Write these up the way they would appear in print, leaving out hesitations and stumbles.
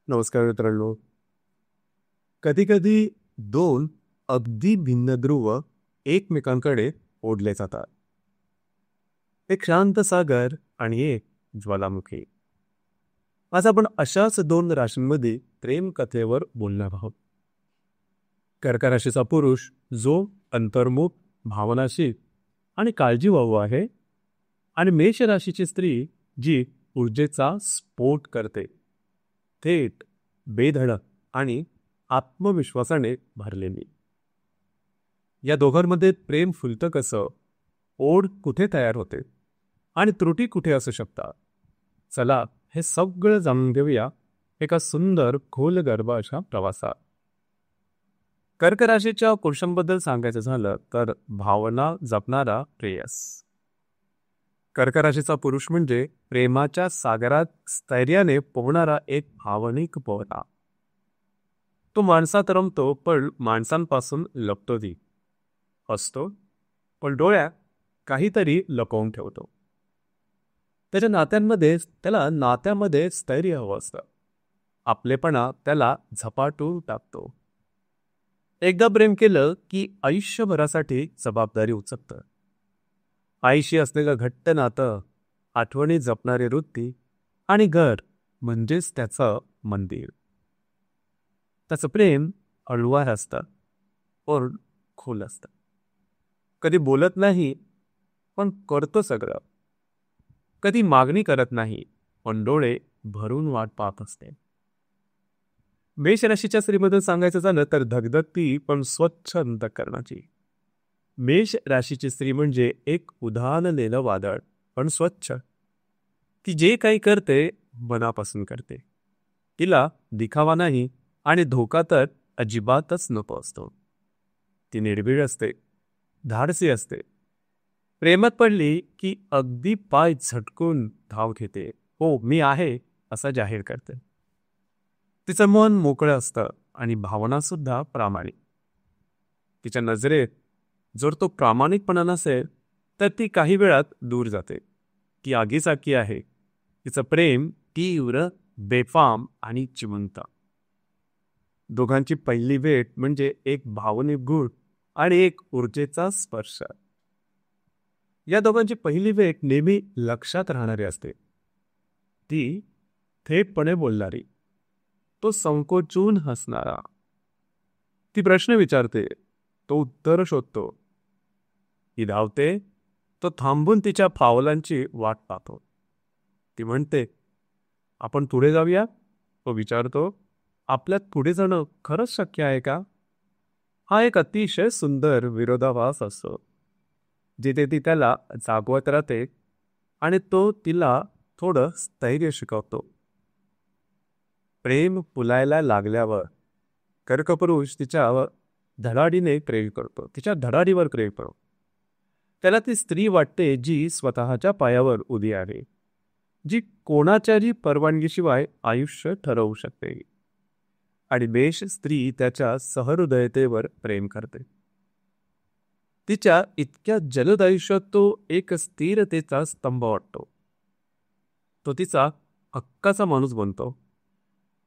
नमस्कार मित्रांनो. कधी-कधी दोन अगदी भिन्न ध्रुव एकमेकांकडे ओढले जातात. एक शांत सागर आणि एक ज्वालामुखी. आज आपण अशाच दोन राशींमध्ये प्रेम कथेवर बोलणार आहोत. कर्क राशीचा पुरुष जो अंतर्मुख, भावनाशील आणि काळजीवाहू आहे, आणि मेष राशीची स्त्री जी ऊर्जेचा स्फोट करते, थेट, बेधडक आणि आत्मविश्वासाने भरलेली. या दोघांमध्ये प्रेम फुलतं कसं, ओढ कुठे तयार होते आणि त्रुटी कुठे असू शकतात, चला हे सगळं जाणून घेऊया एका सुंदर खोलगर्भ अशा प्रवासात. कर्क राशीच्या पुरुषांबद्दल सांगायचं झालं तर भावना जपणारा प्रेयस. कर्क राशीचा पुरुष म्हणजे प्रेमाच्या सागरात स्थैर्याने पोहणारा एक भावनिक पोहता. तो माणसात रमतो पण माणसांपासून लपतोही. हसतो पण डोळ्यात काहीतरी लपवून ठेवतो. त्याला नात्यामध्ये स्थैर्य हवं असतं. आपलेपणा त्याला झपाटून टाकतो. एकदा प्रेम केलं की आयुष्यभरासाठी जबाबदारी उचलतं. आईशी असलेलं घट्ट नातं, आठवणी जपणारी वृत्ती आणि घर म्हणजेच त्याचं मंदिर. त्याचं प्रेम हळुवार असतं पण खोल असतं. कधी बोलत नाही पण करतो सगळं. कधी मागणी करत नाही पण डोळे भरून वाट पाहत असते. मेष राशीच्या स्त्रीबद्दल सांगायचं झालं तर धगधगती पण स्वच्छ अंतःकरणाची. मेष राशीची स्त्री म्हणजे एक उधाणलेलं वादळ पण स्वच्छ. ती जे काही करते मनापासून करते. तिला दिखावा नाही आणि धोका तर अजिबातच नको असतो. ती निर्भीड असते, धाडसी असते. प्रेमात पडली की अगदी पाय झटकून धाव घेते. हो, मी आहे असं जाहीर करते. तिचं मन मोकळं असतं आणि भावना सुद्धा प्रामाणिक. तिच्या नजरेत जर तो प्रामाणिकपणा नसेल तर ती काही वेळात दूर जाते. ती आगीसारखी आहे. तिचं प्रेम तीव्र, बेफाम आणि जिवंत. दोघांची पहिली भेट म्हणजे एक भावनिक गूढ आणि एक ऊर्जेचा स्पर्श. या दोघांची पहिली भेट नेहमी लक्षात राहणारी असते. ती थेटपणे बोलणारी, तो संकोचून हसणारा. ती प्रश्न विचारते, तो उत्तर शोधतो. ती धावते, तो थांबून तिच्या पावलांची वाट पाहतो. ती म्हणते, आपण पुढे जाऊया. तो विचारतो, आपल्यात पुढे जाणं खरंच शक्य आहे का? हा एक अतिशय सुंदर विरोधाभास असतो, जिथे ती त्याला जागवत राहते आणि तो तिला थोडं स्थैर्य शिकवतो. प्रेम फुलायला लागल्यावर कर्कपुरुष तिच्या धडाडीवर प्रेम करतो. त्याला ती स्त्री वाटते जी स्वतःच्या पायावर उभी आहे, जी कोणाच्याही परवानगीशिवाय आयुष्य ठरवू शकते. आणि मेष स्त्री त्याच्या सहृदयतेवर प्रेम करते. तिच्या इतक्या जलद आयुष्यात तो एक स्थिरतेचा स्तंभ वाटतो. तो तिचा हक्काचा माणूस बनतो.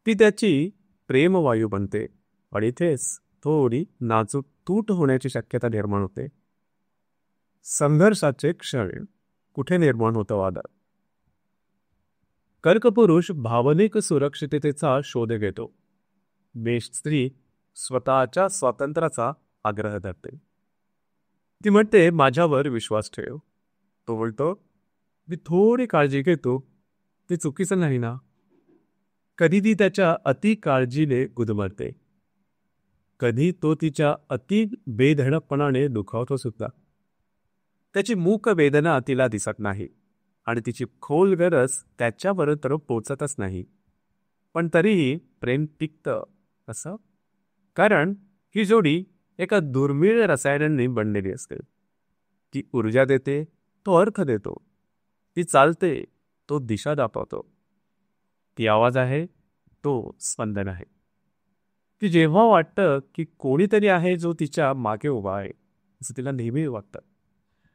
ती त्याची प्रेमवायू बनते आणि इथेच थोडी नाजूक तूट होण्याची शक्यता निर्माण होते. संघर्षाचे क्षण कुठे निर्माण होतं वादळ. कर्कपुरुष भावनिक सुरक्षिततेचा शोध घेतो. मेष स्त्री स्वतःच्या स्वातंत्र्याचा आग्रह धरते. ती म्हणते, माझ्यावर विश्वास ठेव. तो बोलतो, मी थोडी काळजी घेतो, ते चुकीचं नाही ना. कधी ती त्याच्या अति काळजीने गुदमरते. कधी तो तिच्या अति बेधडकपणाने दुखावतो सुद्धा. त्याची मूक वेदना तिला दिसत नाही आणि तिची खोल गरज त्याच्यापर्यंत पोचतच नाही. पण तरीही प्रेम टिकतं. कसं? कारण ही जोडी एका दुर्मिळ रसायनांनी बनलेली असते. ती ऊर्जा देते, तो अर्थ देतो. ती चालते, तो दिशा दाखवतो. ती आवाज आहे, तो स्पंदन आहे. ती जेव्हा वाटतं की कोणीतरी आहे जो तिच्या मागे उभा आहे, असं तिला नेहमी वाटतं.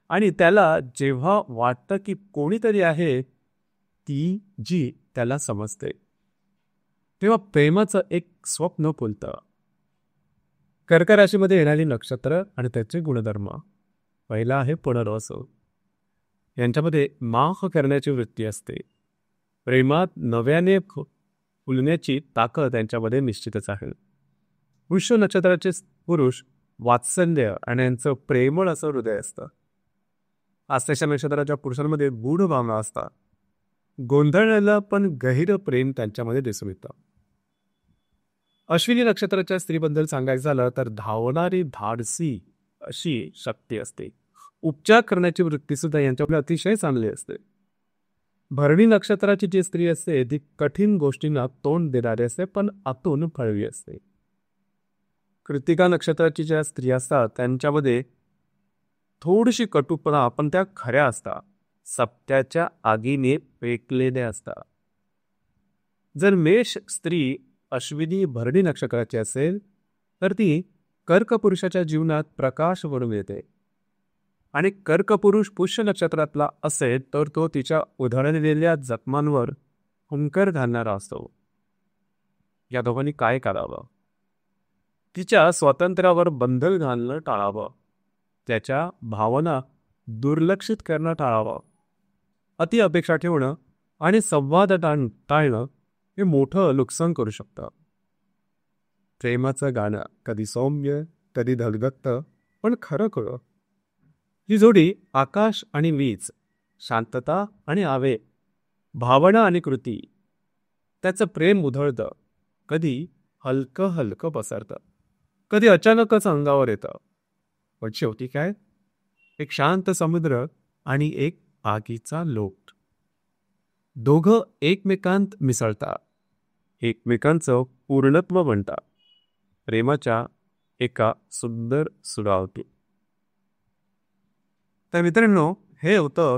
आणि त्याला जेव्हा वाटतं की कोणीतरी आहे, ती जी त्याला समजते. तेव्हा प्रेमाचं एक स्वप्न फुलतं. कर्क राशीमध्ये येणारी नक्षत्र आणि त्याचे गुणधर्म. पहिला आहे पुनर्वसू. यांच्यामध्ये माफ करण्याची वृत्ती असते. प्रेमात नव्याने फुलण्याची ताकद यांच्यामध्ये निश्चितच आहे. वृष नक्षत्राचे पुरुष वात्सल्य आणि यांचं प्रेमळ असं हृदय असतं. आश्लेषा नक्षत्राच्या पुरुषांमध्ये गूढ भावना असतात. गोंधळलेलं पण गहिर प्रेम त्यांच्यामध्ये दिसून येतं. अश्विनी नक्षत्राच्या स्त्रीबद्दल सांगायचं झालं तर धावणारी धाडसी अशी शक्ती असते. उपचार करण्याची वृत्ती सुद्धा यांच्याकडे अतिशय चांगली असते. भरणी नक्षत्राची जी स्त्री असते ती कठीण गोष्टींना तोंड देणारी असते पण आतून फळवी असते. कृतिका नक्षत्राची ज्या स्त्री असतात त्यांच्यामध्ये थोडीशी कटुपणा पण त्या खऱ्या असतात. सत्याच्या आगीने पेटलेल्या असतात. जर मेष स्त्री अश्विनी भरणी नक्षत्राची असेल तर ती कर्क पुरुषाच्या जीवनात प्रकाश बनून येते. आणि कर्क पुरुष पुष्य नक्षत्रातला असेल तर तो तिच्या उधळलेल्या जखमांवर हुंकर घालणारा असतो. या दोघांनी काय करावं? तिच्या स्वातंत्र्यावर बंधन घालणं टाळावं. त्याच्या भावना दुर्लक्षित करणं टाळावं. अति अपेक्षा ठेवणं आणि संवाद टाळणं हे मोठं नुकसान करू शकतं. प्रेमाचं गाणं कधी सौम्य कधी धगधगतं पण खरं खरं. ही जोडी आकाश आणि वीज, शांतता आणि आवेग, भावना आणि कृती. त्याचं प्रेम उधळतं, कधी हलकं हलकं पसरतं, कधी अचानकच अंगावर येतं. पण शेवटी काय? एक शांत समुद्र आणि एक आगीचा लोट. दोघं एकमेकांत मिसळतात, एकमेकांचं पूर्णत्व बनतात. प्रेमाच्या एका सुंदर सुरावटी. तर मित्रांनो, हे होतं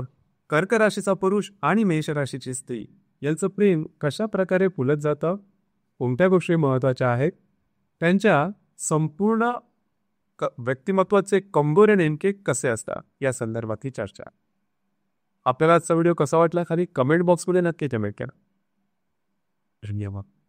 कर्क राशीचा पुरुष आणि मेष राशीची स्त्री यांचं प्रेम कशा प्रकारे फुलत जातं, कोणत्या गोष्टी महत्त्वाच्या आहेत, त्यांच्या संपूर्ण व्यक्तिमत्वाचे कंगोरे नेमके कसे असतात या संदर्भातली चर्चा. आपल्याला आजचा व्हिडिओ कसा वाटला खाली कमेंट बॉक्समध्ये नक्की कमेंट करा. धन्यवाद.